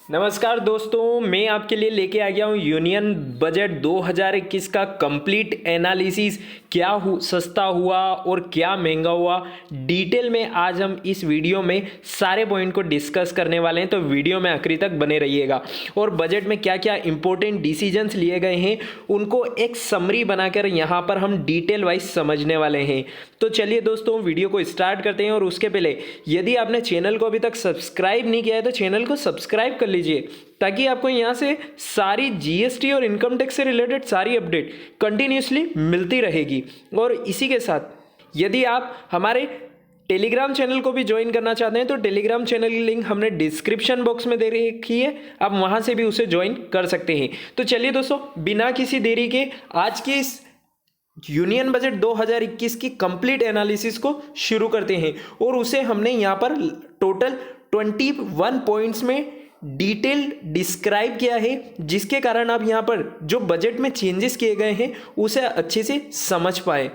नमस्कार दोस्तों, मैं आपके लिए लेके आ गया हूँ यूनियन बजट 2021 का कंप्लीट एनालिसिस। क्या सस्ता हुआ और क्या महंगा हुआ, डिटेल में आज हम इस वीडियो में सारे पॉइंट को डिस्कस करने वाले हैं। तो वीडियो में आखिरी तक बने रहिएगा और बजट में क्या क्या इंपॉर्टेंट डिसीजंस लिए गए हैं उनको एक समरी बनाकर यहाँ पर हम डिटेल वाइज समझने वाले हैं। तो चलिए दोस्तों, वीडियो को स्टार्ट करते हैं। और उसके पहले यदि आपने चैनल को अभी तक सब्सक्राइब नहीं किया है तो चैनल को सब्सक्राइब कर लीजिए, ताकि आपको यहाँ से सारी जीएसटी और इनकम टैक्स से रिलेटेड सारी अपडेट कंटिन्यूसली मिलती रहेगी। और इसी के साथ यदि आप हमारे टेलीग्राम चैनल को भी ज्वाइन करना चाहते हैं तो टेलीग्राम चैनल की लिंक हमने डिस्क्रिप्शन बॉक्स में दे रखी है, आप वहां से भी उसे ज्वाइन कर सकते हैं। तो चलिए दोस्तों, बिना किसी देरी के आज के इस यूनियन बजट 2021 की कंप्लीट एनालिसिस को शुरू करते हैं। और उसे हमने यहाँ पर टोटल 21 पॉइंट्स में डिटेल डिस्क्राइब किया है, जिसके कारण आप यहाँ पर जो बजट में चेंजेस किए गए हैं उसे अच्छे से समझ पाए।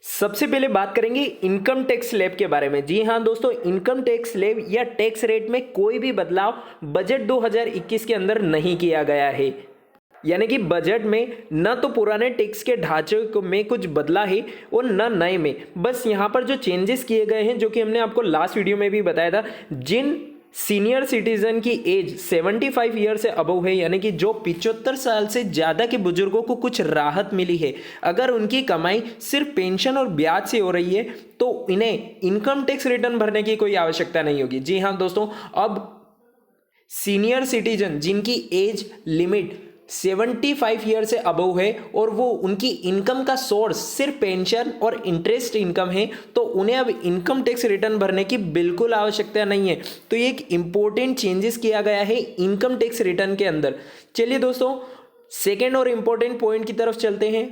सबसे पहले बात करेंगे इनकम टैक्स स्लैब के बारे में। जी हाँ दोस्तों, इनकम टैक्स स्लैब या टैक्स रेट में कोई भी बदलाव बजट 2021 के अंदर नहीं किया गया है। यानी कि बजट में न तो पुराने टैक्स के ढांचे में कुछ बदला है और न नए में। बस यहाँ पर जो चेंजेस किए गए हैं, जो कि हमने आपको लास्ट वीडियो में भी बताया था, जिन सीनियर सिटीजन की एज 75 ईयर से अबव है, यानी कि जो 75 साल से ज़्यादा के बुजुर्गों को कुछ राहत मिली है, अगर उनकी कमाई सिर्फ पेंशन और ब्याज से हो रही है तो इन्हें इनकम टैक्स रिटर्न भरने की कोई आवश्यकता नहीं होगी। जी हाँ दोस्तों, अब सीनियर सिटीजन जिनकी एज लिमिट 75 ईयर से अबव है और वो उनकी इनकम का सोर्स सिर्फ पेंशन और इंटरेस्ट इनकम है, तो उन्हें अब इनकम टैक्स रिटर्न भरने की बिल्कुल आवश्यकता नहीं है। तो ये एक इंपॉर्टेंट चेंजेस किया गया है इनकम टैक्स रिटर्न के अंदर। चलिए दोस्तों, सेकेंड और इंपॉर्टेंट पॉइंट की तरफ चलते हैं।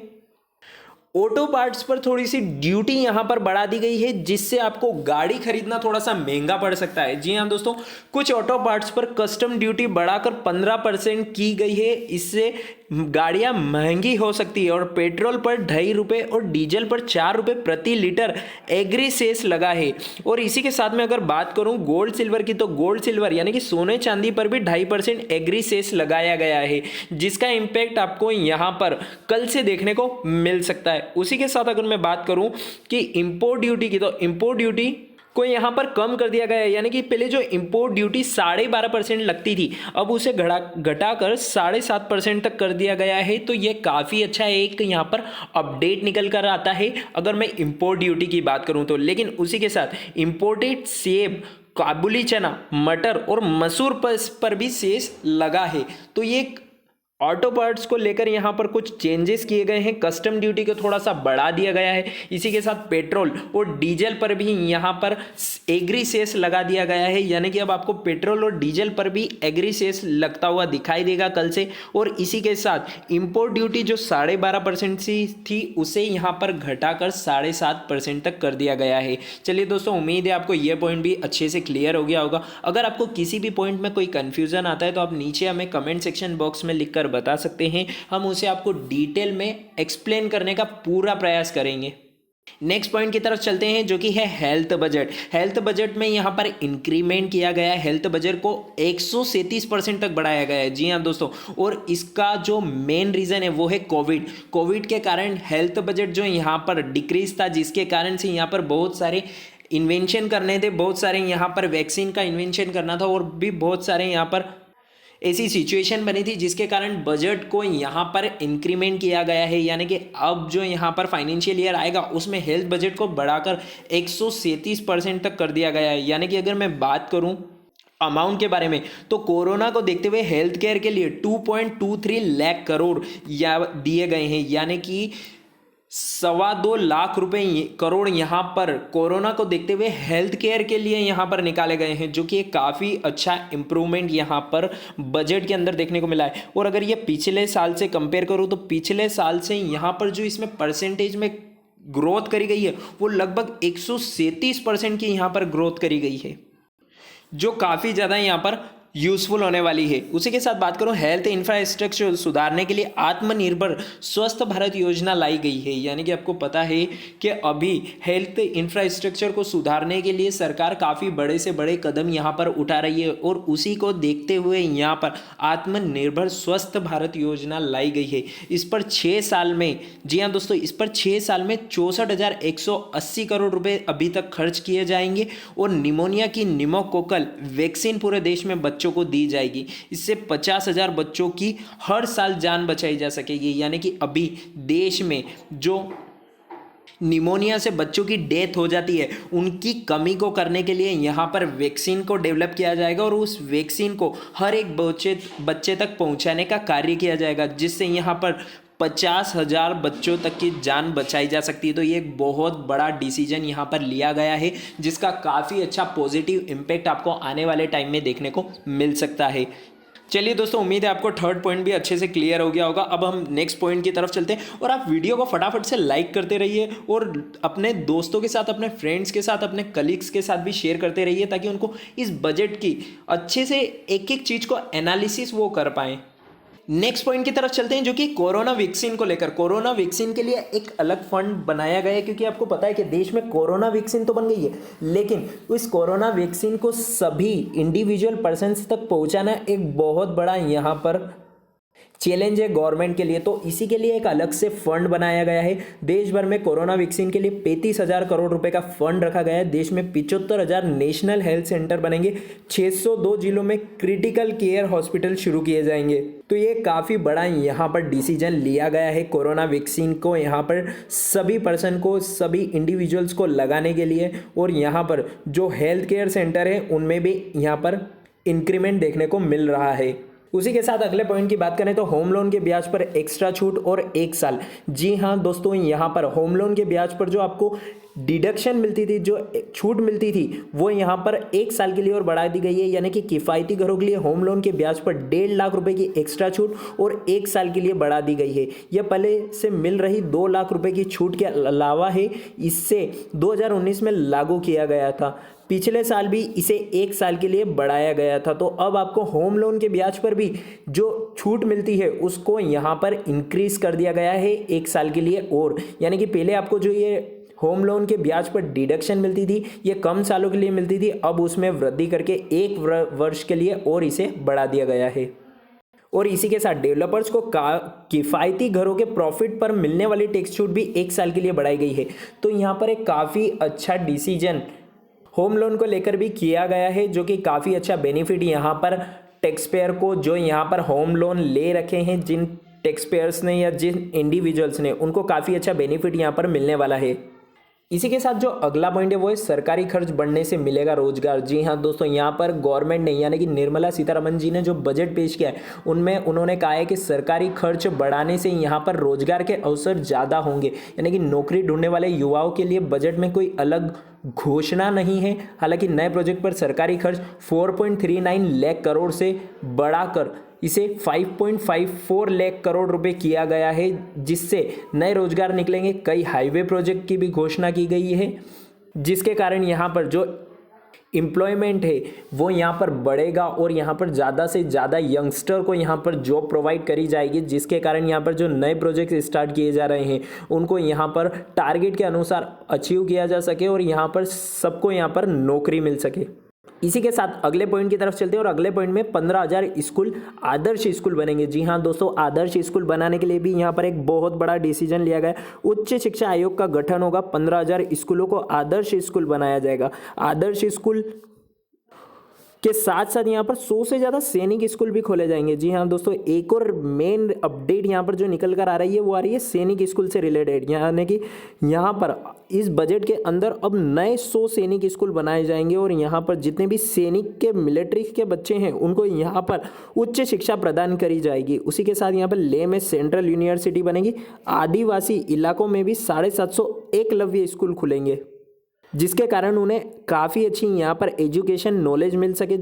ऑटो पार्ट्स पर थोड़ी सी ड्यूटी यहां पर बढ़ा दी गई है, जिससे आपको गाड़ी खरीदना थोड़ा सा महंगा पड़ सकता है। जी हां दोस्तों, कुछ ऑटो पार्ट्स पर कस्टम ड्यूटी बढ़ाकर 15% की गई है। इससे गाड़ियां महंगी हो सकती है और पेट्रोल पर ₹2.5 और डीजल पर ₹4 प्रति लीटर एग्री सेस लगा है। और इसी के साथ में अगर बात करूं गोल्ड सिल्वर की, तो गोल्ड सिल्वर यानी कि सोने चांदी पर भी 2.5% एग्री सेस लगाया गया है, जिसका इंपैक्ट आपको यहां पर कल से देखने को मिल सकता है। उसी के साथ अगर मैं बात करूं कि इंपोर्ट ड्यूटी की, तो इंपोर्ट ड्यूटी को यहां पर कम कर दिया गया है। यानी कि पहले जो इंपोर्ट ड्यूटी 12.5% लगती थी, अब उसे घटाकर 7.5% तक कर दिया गया है। तो ये काफ़ी अच्छा एक यहां पर अपडेट निकल कर आता है अगर मैं इंपोर्ट ड्यूटी की बात करूं तो। लेकिन उसी के साथ इंपोर्टेड सेब, काबुली चना, मटर और मसूर पर भी सेस लगा है। तो ये ऑटो पार्ट्स को लेकर यहाँ पर कुछ चेंजेस किए गए हैं। कस्टम ड्यूटी को थोड़ा सा बढ़ा दिया गया है। इसी के साथ पेट्रोल और डीजल पर भी यहाँ पर एग्री सेस लगा दिया गया है। यानी कि अब आपको पेट्रोल और डीजल पर भी एग्री सेस लगता हुआ दिखाई देगा कल से। और इसी के साथ इंपोर्ट ड्यूटी जो 12.5% सी थी, उसे यहाँ पर घटाकर 7.5% तक कर दिया गया है। चलिए दोस्तों, उम्मीद है आपको यह पॉइंट भी अच्छे से क्लियर हो गया होगा। अगर आपको किसी भी पॉइंट में कोई कन्फ्यूजन आता है तो आप नीचे हमें कमेंट सेक्शन बॉक्स में लिखकर बता सकते हैं, हम उसे आपको डिटेल में एक्सप्लेन करने का पूरा प्रयास करेंगे। नेक्स्ट पॉइंट की तरफ चलते हैं, जो कि है हेल्थ बजट। हेल्थ बजट में यहां पर इंक्रीमेंट किया गया है। हेल्थ बजट को 137% तक बढ़ाया गया है। जी हां दोस्तों, और इसका जो मेन रीजन है वो है कोविड के कारण हेल्थ बजट जो यहां पर डिक्रीज था, जिसके कारण से यहां पर बहुत सारे इन्वेंशन करने थे, बहुत सारे यहाँ पर वैक्सीन का इन्वेंशन करना था और भी बहुत सारे यहाँ पर ऐसी सिचुएशन बनी थी, जिसके कारण बजट को यहाँ पर इंक्रीमेंट किया गया है। यानी कि अब जो यहाँ पर फाइनेंशियल ईयर आएगा उसमें हेल्थ बजट को बढ़ाकर 137% तक कर दिया गया है। यानी कि अगर मैं बात करूँ अमाउंट के बारे में, तो कोरोना को देखते हुए हेल्थ केयर के लिए 2.23 लाख करोड़ दिए गए हैं। यानी कि 2.25 लाख करोड़ यहाँ पर कोरोना को देखते हुए हेल्थ केयर के लिए यहाँ पर निकाले गए हैं, जो कि एक काफ़ी अच्छा इंप्रूवमेंट यहाँ पर बजट के अंदर देखने को मिला है। और अगर ये पिछले साल से कंपेयर करूँ तो पिछले साल से यहाँ पर जो इसमें परसेंटेज में ग्रोथ करी गई है वो लगभग 137% की यहाँ पर ग्रोथ करी गई है, जो काफ़ी ज़्यादा यहाँ पर यूजफुल होने वाली है। उसी के साथ बात करूं, हेल्थ इंफ्रास्ट्रक्चर सुधारने के लिए आत्मनिर्भर स्वस्थ भारत योजना लाई गई है। यानी कि आपको पता है कि अभी हेल्थ इंफ्रास्ट्रक्चर को सुधारने के लिए सरकार काफ़ी बड़े से बड़े कदम यहाँ पर उठा रही है और उसी को देखते हुए यहाँ पर आत्मनिर्भर स्वस्थ भारत योजना लाई गई है। इस पर 6 साल में, जी हाँ दोस्तों, इस पर 6 साल में 64,180 करोड़ रुपए अभी तक खर्च किए जाएंगे और निमोनिया की निमोकोकल वैक्सीन पूरे देश में बच्चों को दी जाएगी। इससे 50,000 बच्चों की हर साल जान बचाई जा सकेगी। यानी कि अभी देश में जो निमोनिया से बच्चों की डेथ हो जाती है, उनकी कमी को करने के लिए यहाँ पर वैक्सीन को डेवलप किया जाएगा और उस वैक्सीन को हर एक बच्चे तक पहुँचाने का कार्य किया जाएगा, जिससे यहाँ पर 50,000 बच्चों तक की जान बचाई जा सकती है। तो ये एक बहुत बड़ा डिसीजन यहाँ पर लिया गया है, जिसका काफ़ी अच्छा पॉजिटिव इम्पैक्ट आपको आने वाले टाइम में देखने को मिल सकता है। चलिए दोस्तों, उम्मीद है आपको थर्ड पॉइंट भी अच्छे से क्लियर हो गया होगा। अब हम नेक्स्ट पॉइंट की तरफ चलते हैं और आप वीडियो को फटाफट से लाइक करते रहिए और अपने दोस्तों के साथ, अपने फ्रेंड्स के साथ, अपने कलीग्स के साथ भी शेयर करते रहिए, ताकि उनको इस बजट की अच्छे से एक एक चीज़ को एनालिसिस वो कर पाएँ। नेक्स्ट पॉइंट की तरफ चलते हैं, जो कि कोरोना वैक्सीन को लेकर। कोरोना वैक्सीन के लिए एक अलग फंड बनाया गया है, क्योंकि आपको पता है कि देश में कोरोना वैक्सीन तो बन गई है, लेकिन उस कोरोना वैक्सीन को सभी इंडिविजुअल पर्सन्स तक पहुंचाना एक बहुत बड़ा यहाँ पर चैलेंज है गवर्नमेंट के लिए। तो इसी के लिए एक अलग से फंड बनाया गया है। देश भर में कोरोना वैक्सीन के लिए 35,000 करोड़ रुपए का फंड रखा गया है। देश में 75,000 नेशनल हेल्थ सेंटर बनेंगे। 602 जिलों में क्रिटिकल केयर हॉस्पिटल शुरू किए जाएंगे। तो ये काफ़ी बड़ा यहाँ पर डिसीजन लिया गया है कोरोना वैक्सीन को यहाँ पर सभी पर्सन को, सभी इंडिविजुअल्स को लगाने के लिए। और यहाँ पर जो हेल्थ केयर सेंटर है उनमें भी यहाँ पर इंक्रीमेंट देखने को मिल रहा है। उसी के साथ अगले पॉइंट की बात करें तो होम लोन के ब्याज पर एक्स्ट्रा छूट और 1 साल। जी हाँ दोस्तों, यहाँ पर होम लोन के ब्याज पर जो आपको डिडक्शन मिलती थी, जो छूट मिलती थी, वो यहाँ पर 1 साल के लिए और बढ़ा दी गई है। यानी कि किफ़ायती घरों के लिए होम लोन के ब्याज पर 1.5 लाख रुपए की एक्स्ट्रा छूट और 1 साल के लिए बढ़ा दी गई है। यह पहले से मिल रही 2 लाख रुपए की छूट के अलावा है। इससे 2019 में लागू किया गया था। पिछले साल भी इसे 1 साल के लिए बढ़ाया गया था। तो अब आपको होम लोन के ब्याज पर भी जो छूट मिलती है उसको यहाँ पर इंक्रीज कर दिया गया है 1 साल के लिए। और यानी कि पहले आपको जो ये होम लोन के ब्याज पर डिडक्शन मिलती थी, ये कम सालों के लिए मिलती थी, अब उसमें वृद्धि करके 1 वर्ष के लिए और इसे बढ़ा दिया गया है। और इसी के साथ डेवलपर्स को किफ़ायती घरों के प्रॉफिट पर मिलने वाली टैक्स छूट भी 1 साल के लिए बढ़ाई गई है। तो यहाँ पर एक काफ़ी अच्छा डिसीजन होम लोन को लेकर भी किया गया है, जो कि काफ़ी अच्छा बेनिफिट यहाँ पर टैक्स पेयर को, जो यहाँ पर होम लोन ले रखे हैं, जिन टैक्स पेयर्स ने या जिन इंडिविजुअल्स ने, उनको काफ़ी अच्छा बेनिफिट यहाँ पर मिलने वाला है। इसी के साथ जो अगला पॉइंट है वो है सरकारी खर्च बढ़ने से मिलेगा रोजगार। जी हाँ दोस्तों, यहाँ पर गवर्नमेंट ने यानी कि निर्मला सीतारमण जी ने जो बजट पेश किया है उनमें उन्होंने कहा है कि सरकारी खर्च बढ़ाने से यहाँ पर रोजगार के अवसर ज़्यादा होंगे। यानी कि नौकरी ढूंढने वाले युवाओं के लिए बजट में कोई अलग घोषणा नहीं है। हालांकि नए प्रोजेक्ट पर सरकारी खर्च 4.39 लाख करोड़ से बढ़ाकर इसे 5.54 लाख करोड़ रुपए किया गया है, जिससे नए रोजगार निकलेंगे। कई हाईवे प्रोजेक्ट की भी घोषणा की गई है, जिसके कारण यहाँ पर जो एम्प्लॉयमेंट है वो यहाँ पर बढ़ेगा और यहाँ पर ज़्यादा से ज़्यादा यंगस्टर को यहाँ पर जॉब प्रोवाइड करी जाएगी, जिसके कारण यहाँ पर जो नए प्रोजेक्ट स्टार्ट किए जा रहे हैं उनको यहाँ पर टारगेट के अनुसार अचीव किया जा सके और यहाँ पर सबको यहाँ पर नौकरी मिल सके। इसी के साथ अगले पॉइंट की तरफ चलते हैं और अगले पॉइंट में 15,000 स्कूल आदर्श स्कूल बनेंगे। जी हाँ दोस्तों, आदर्श स्कूल बनाने के लिए भी यहाँ पर एक बहुत बड़ा डिसीजन लिया गया है। उच्च शिक्षा आयोग का गठन होगा, 15,000 स्कूलों को आदर्श स्कूल बनाया जाएगा। आदर्श स्कूल के साथ साथ यहाँ पर 100 से ज़्यादा सैनिक स्कूल भी खोले जाएंगे। जी हाँ दोस्तों, एक और मेन अपडेट यहाँ पर जो निकल कर आ रही है वो आ रही है सैनिक स्कूल से रिलेटेड। यानी कि यहाँ पर इस बजट के अंदर अब नए 100 सैनिक स्कूल बनाए जाएंगे और यहाँ पर जितने भी सैनिक के मिलिट्री के बच्चे हैं उनको यहाँ पर उच्च शिक्षा प्रदान करी जाएगी। उसी के साथ यहाँ पर लेह में सेंट्रल यूनिवर्सिटी बनेगी। आदिवासी इलाकों में भी 750 एकलव्य स्कूल खुलेंगे, जिसके कारण उन्हें काफ़ी अच्छी यहाँ पर एजुकेशन नॉलेज मिल सके।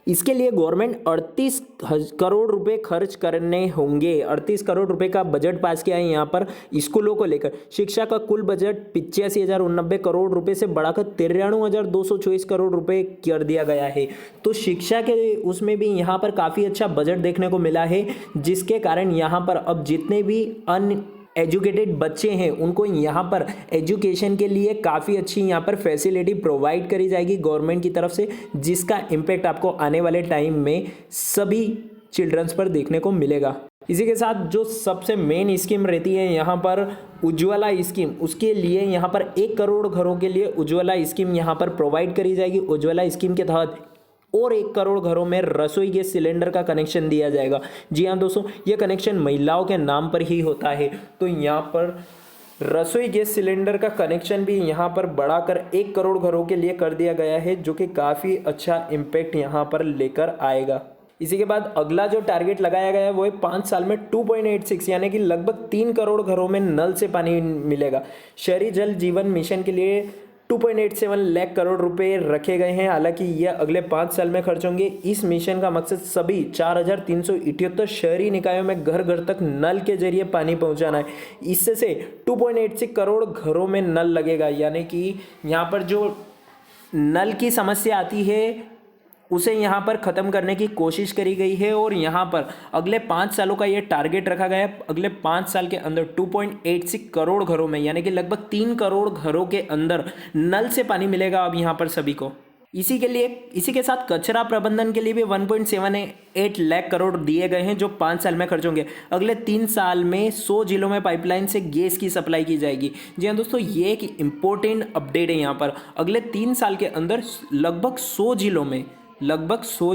इसके लिए गवर्नमेंट 38 करोड़ रुपए खर्च करने होंगे। 38 करोड़ रुपए का बजट पास किया है यहाँ पर स्कूलों को लेकर। शिक्षा का कुल बजट 85,089 करोड़ रुपए से बढ़ाकर 93,224 करोड़ रुपए कर दिया गया है। तो शिक्षा के उसमें भी यहाँ पर काफ़ी अच्छा बजट देखने को मिला है, जिसके कारण यहाँ पर अब जितने भी एजुकेटेड बच्चे हैं उनको यहाँ पर एजुकेशन के लिए काफ़ी अच्छी यहाँ पर फैसिलिटी प्रोवाइड करी जाएगी गवर्नमेंट की तरफ से, जिसका इम्पैक्ट आपको आने वाले टाइम में सभी चिल्ड्रंस पर देखने को मिलेगा। इसी के साथ जो सबसे मेन स्कीम रहती है यहाँ पर उज्ज्वला स्कीम, उसके लिए यहाँ पर 1 करोड़ घरों के लिए उज्ज्वला स्कीम यहाँ पर प्रोवाइड करी जाएगी। उज्ज्वला स्कीम के तहत और 1 करोड़ घरों में रसोई गैस सिलेंडर का कनेक्शन दिया जाएगा। जी हाँ दोस्तों, यह कनेक्शन महिलाओं के नाम पर ही होता है। तो यहाँ पर रसोई गैस सिलेंडर का कनेक्शन भी यहाँ पर बढ़ाकर 1 करोड़ घरों के लिए कर दिया गया है, जो कि काफ़ी अच्छा इम्पैक्ट यहाँ पर लेकर आएगा। इसी के बाद अगला जो टारगेट लगाया गया है वो है 5 साल में 2.86 यानी कि लगभग 3 करोड़ घरों में नल से पानी मिलेगा। शहरी जल जीवन मिशन के लिए 2.87 लाख करोड़ रुपए रखे गए हैं। हालांकि यह अगले 5 साल में खर्च होंगे। इस मिशन का मकसद सभी 4,378 शहरी निकायों में घर घर तक नल के जरिए पानी पहुंचाना है। इससे से 2.86 करोड़ घरों में नल लगेगा, यानी कि यहाँ पर जो नल की समस्या आती है उसे यहाँ पर ख़त्म करने की कोशिश करी गई है। और यहाँ पर अगले 5 सालों का ये टारगेट रखा गया है। अगले 5 साल के अंदर 2.86 करोड़ घरों में यानी कि लगभग 3 करोड़ घरों के अंदर नल से पानी मिलेगा अब यहाँ पर सभी को। इसी के साथ कचरा प्रबंधन के लिए भी 1.78 लाख करोड़ दिए गए हैं, जो 5 साल में खर्च होंगे। अगले 3 साल में 100 जिलों में पाइपलाइन से गैस की सप्लाई की जाएगी। जी हाँ दोस्तों, ये एक इम्पोर्टेंट अपडेट है यहाँ पर। अगले 3 साल के अंदर लगभग 100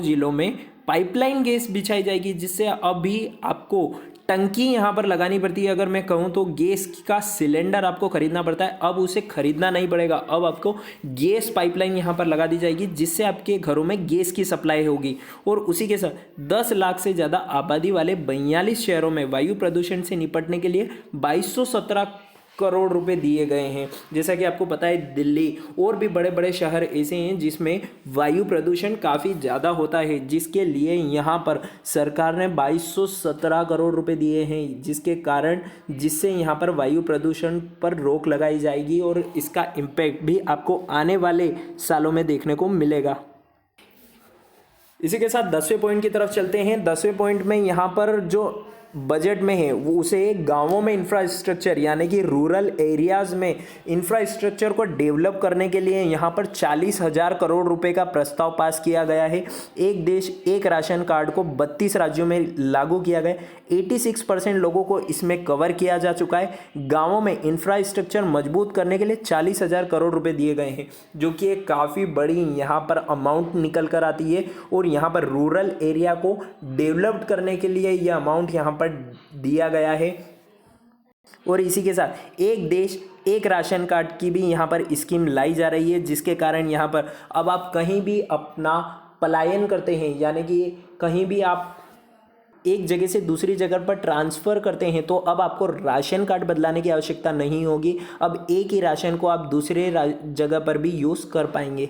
जिलों में पाइपलाइन गैस बिछाई जाएगी, जिससे अभी आपको टंकी यहाँ पर लगानी पड़ती है। अगर मैं कहूँ तो गैस का सिलेंडर आपको खरीदना पड़ता है, अब उसे खरीदना नहीं पड़ेगा। अब आपको गैस पाइपलाइन यहाँ पर लगा दी जाएगी, जिससे आपके घरों में गैस की सप्लाई होगी। और उसी के साथ 10 लाख से ज़्यादा आबादी वाले 42 शहरों में वायु प्रदूषण से निपटने के लिए 2217 करोड़ रुपए दिए गए हैं। जैसा कि आपको पता है, दिल्ली और भी बड़े बड़े शहर ऐसे हैं जिसमें वायु प्रदूषण काफ़ी ज़्यादा होता है, जिसके लिए यहाँ पर सरकार ने 2217 करोड़ रुपए दिए हैं, जिससे यहाँ पर वायु प्रदूषण पर रोक लगाई जाएगी और इसका इम्पैक्ट भी आपको आने वाले सालों में देखने को मिलेगा। इसी के साथ 10वें पॉइंट की तरफ चलते हैं। 10वें पॉइंट में यहाँ पर जो बजट में है वो उसे गांवों में इंफ्रास्ट्रक्चर यानी कि रूरल एरियाज़ में इंफ्रास्ट्रक्चर को डेवलप करने के लिए यहाँ पर 40,000 करोड़ रुपए का प्रस्ताव पास किया गया है। एक देश एक राशन कार्ड को 32 राज्यों में लागू किया गया। 86% लोगों को इसमें कवर किया जा चुका है। गाँवों में इंफ्रास्ट्रक्चर मजबूत करने के लिए 40,000 करोड़ रुपये दिए गए हैं, जो कि एक काफ़ी बड़ी यहाँ पर अमाउंट निकल कर आती है। और यहाँ पर रूरल एरिया को डेवलप्ड करने के लिए यह अमाउंट यहाँ पर दिया गया है। और इसी के साथ एक देश एक राशन कार्ड की भी यहाँ पर स्कीम लाई जा रही है, जिसके कारण यहाँ पर अब आप कहीं भी अपना पलायन करते हैं, यानी कि कहीं भी आप एक जगह से दूसरी जगह पर ट्रांसफ़र करते हैं, तो अब आपको राशन कार्ड बदलाने की आवश्यकता नहीं होगी। अब एक ही राशन को आप दूसरे जगह पर भी यूज़ कर पाएंगे।